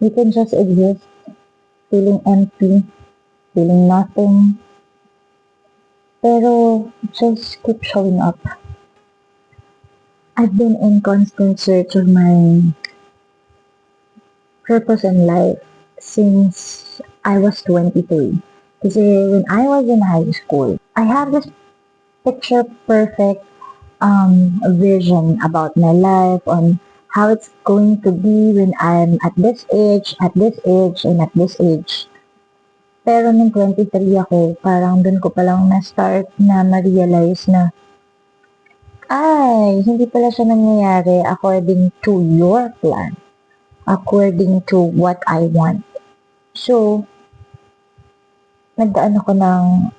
You can just exist, feeling empty, feeling nothing, pero just keep showing up. I've been in constant search of my purpose in life since I was 23. Kasi when I was in high school, I have this picture perfect vision about my life on how it's going to be when I'm at this age, and at this age. Pero nung 23 ako, parang dun ko palang na-start na ma-realize na, ay, hindi pala siya nangyayari according to your plan, according to what I want. So, nagdaan ako ng,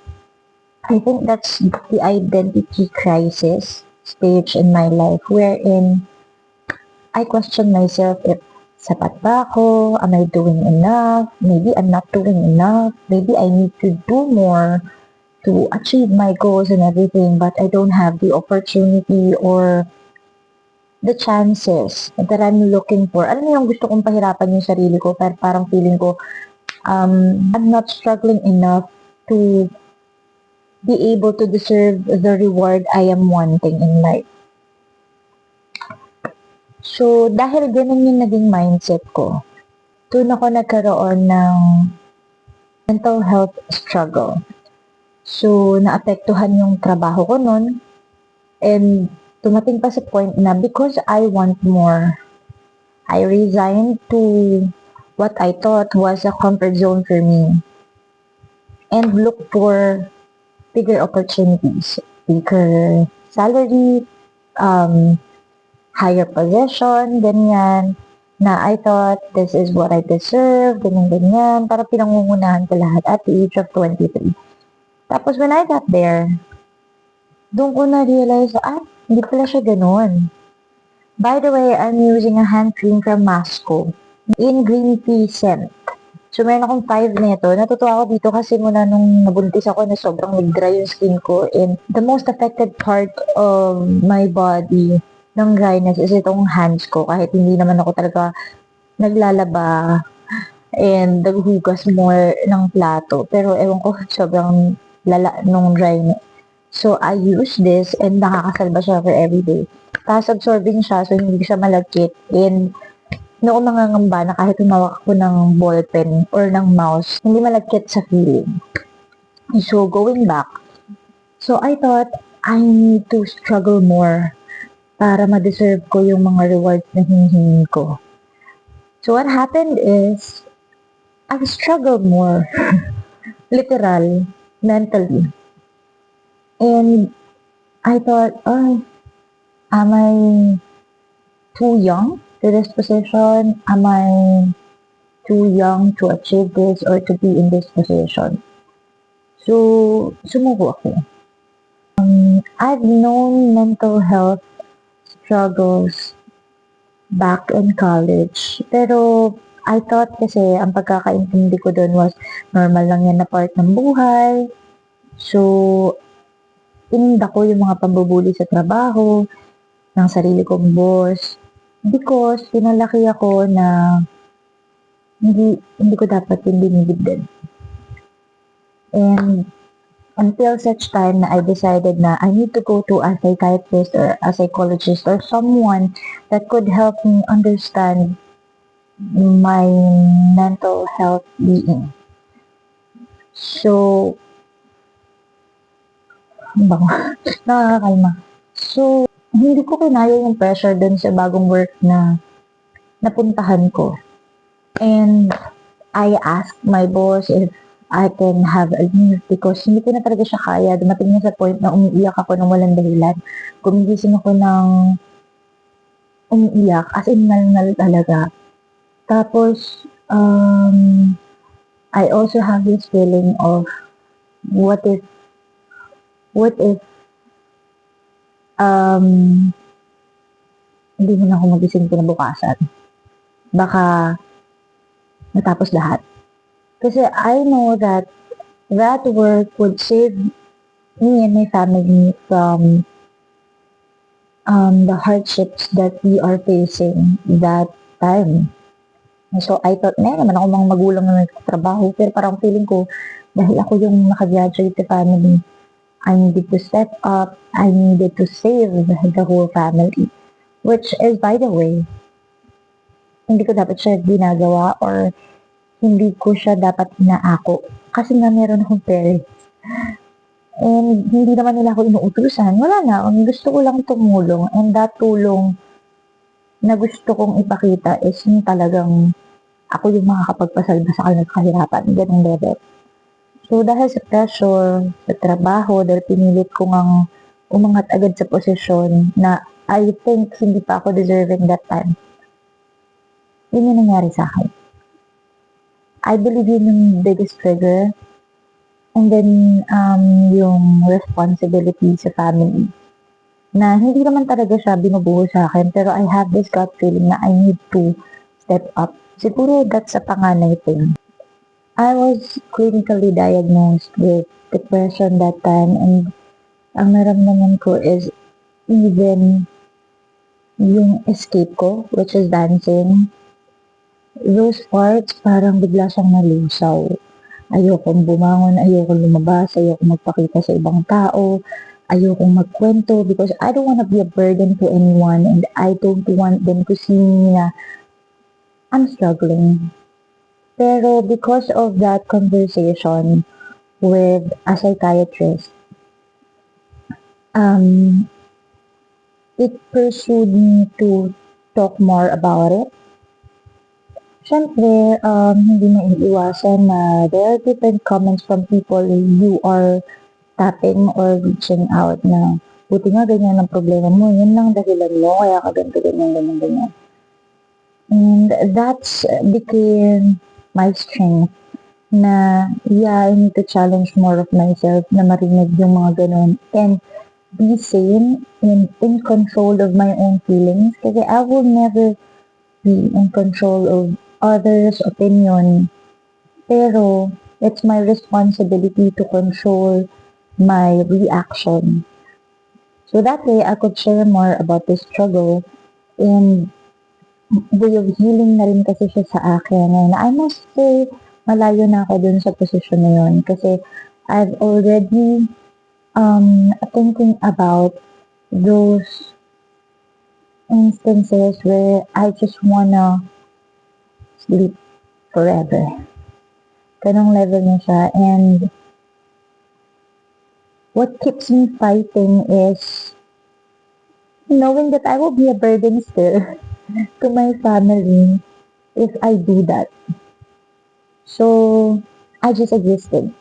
I think that's the identity crisis stage in my life wherein I question myself if sapat ba ako? Am I doing enough? Maybe I'm not doing enough. Maybe I need to do more to achieve my goals and everything, but I don't have the opportunity or the chances that I'm looking for. Alam mo yung gusto kong pahirapan yung sarili ko, pero parang feeling ko, I'm not struggling enough to be able to deserve the reward I am wanting in life. So, dahil ganun yung naging mindset ko, doon ako nagkaroon ng mental health struggle. So, naapektuhan yung trabaho ko nun, and tumating pa sa point na because I want more, I resigned to what I thought was a comfort zone for me and look for bigger opportunities, bigger salary, higher position, ganyan, na I thought this is what I deserve, ganyan. Para pinangungunahan ko lahat at the age of 23. Tapos when I got there, doon ko na-realize, hindi pala siya ganun. By the way, I'm using a hand cream from Masco in green tea scent. So, meron akong 5 nito. Natutuwa ako dito kasi muna nung nabuntis ako na sobrang nag-dry yung skin ko. And the most affected part of my body ng dryness is itong hands ko. Kahit hindi naman ako talaga naglalaba and naghugas more ng plato. Pero ewan ko, sobrang lala nung dryness. So, I use this and nakakasalba siya for everyday. Fast absorbing siya, so hindi siya malagkit. And noong nangangamba na kahit humawak ako ng ballpen or ng mouse, hindi malagkit sa feeling. So, going back, so I thought I need to struggle more para ma-deserve ko yung mga rewards na hinihingi ko. So, what happened is, I struggled more, literal, mentally. And I thought, am I too young to this position? Am I too young to achieve this or to be in this position? So, sumuko ako. I've known mental health struggles back in college. Pero, I thought kasi ang pagkakaintindi ko doon was normal lang yan na part ng buhay. So, ininda ko yung mga pambubuli sa trabaho, ng sarili kong boss, because pinalaki ako na hindi ko dapat yung dinidibdin. And until such time na I decided na I need to go to a psychiatrist or a psychologist or someone that could help me understand my mental health being. So, nakakakalma. So, hindi ko kinaya yung pressure dun sa bagong work na napuntahan ko. And I asked my boss if I can have a leave because hindi ko na talaga siya kaya. Dumating na sa point na umiiyak ako ng walang dahilan. Gumigising ako ng umiiyak, as in ngal talaga. Tapos, I also have this feeling of what if hindi mo na ako magising kinabukasan. Baka natapos lahat. Kasi I know that work would save me and my family from the hardships that we are facing that time. So, I thought, meron naman ako mga magulang na nagtatrabaho, pero parang feeling ko, dahil ako yung nakagraduate sa family, I needed to step up, I needed to save the whole family. Which is, by the way, hindi ko dapat siya ginagawa or hindi ko siya dapat inaako. Kasi nga meron akong parents. And hindi naman nila ako inuutusan. Wala na. Ang gusto ko lang tumulong. And that tulong na gusto kong ipakita is yung talagang ako yung makakapagpasalba sa kanila kahirapan. Ganong level. So, dahil sa pressure, sa trabaho, dahil pinilit ko ngang umangat agad sa posisyon na I think hindi pa ako deserving that time. Yun yung nangyari sa akin. I believe yun yung biggest trigger. And then, yung responsibility sa family. Na hindi naman talaga siya binubuo sa akin, pero I have this gut feeling na I need to step up. Siguro that's a panganay thing. I was clinically diagnosed with depression that time, and ang naramdaman ko is even yung escape ko, which is dancing, those parts parang bigla siyang nalusaw. Ayokong bumangon, ayokong lumabas, ayokong magpakita sa ibang tao, ayokong magkwento because I don't want to be a burden to anyone and I don't want them to see me na I'm struggling. Pero because of that conversation with a psychiatrist, um, it pursued me to talk more about it. Siyempre, hindi maiiwasan na there are different comments from people you are tapping or reaching out na buti nga ganyan ang problema mo, yun lang dahilan mo, kaya ka ganito, ganyan, ganyan, ganyan. And that's became my strength na, yeah, I need to challenge more of myself na marinig yung mga ganun and be sane and in control of my own feelings kasi I will never be in control of others' opinion. Pero, it's my responsibility to control my reaction. So that way, I could share more about the struggle and way of healing na rin kasi siya sa akin. And I must say, malayo na ako dun sa posisyon na yun kasi I've already thinking about those instances where I just wanna sleep forever. Ganong level niya siya. And what keeps me fighting is knowing that I will be a burden still to my family if I do that. So, I just existed.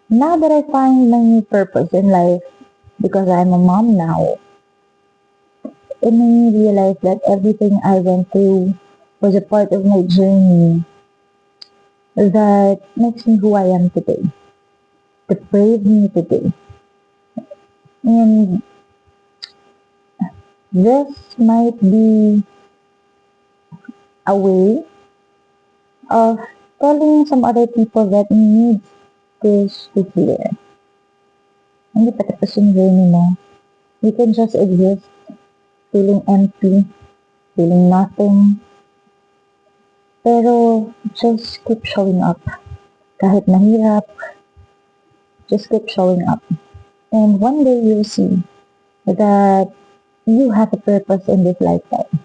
Now that I find my new purpose in life, because I'm a mom now, it made me realize that everything I went through was a part of my journey that makes me who I am today, that brave me today. And this might be a way of telling some other people that need this to hear. Hindi pa tapos yung journey mo. You can just exist, feeling empty, feeling nothing. Pero just keep showing up. Kahit mahirap, just keep showing up. And one day you'll see that you have a purpose in this lifetime.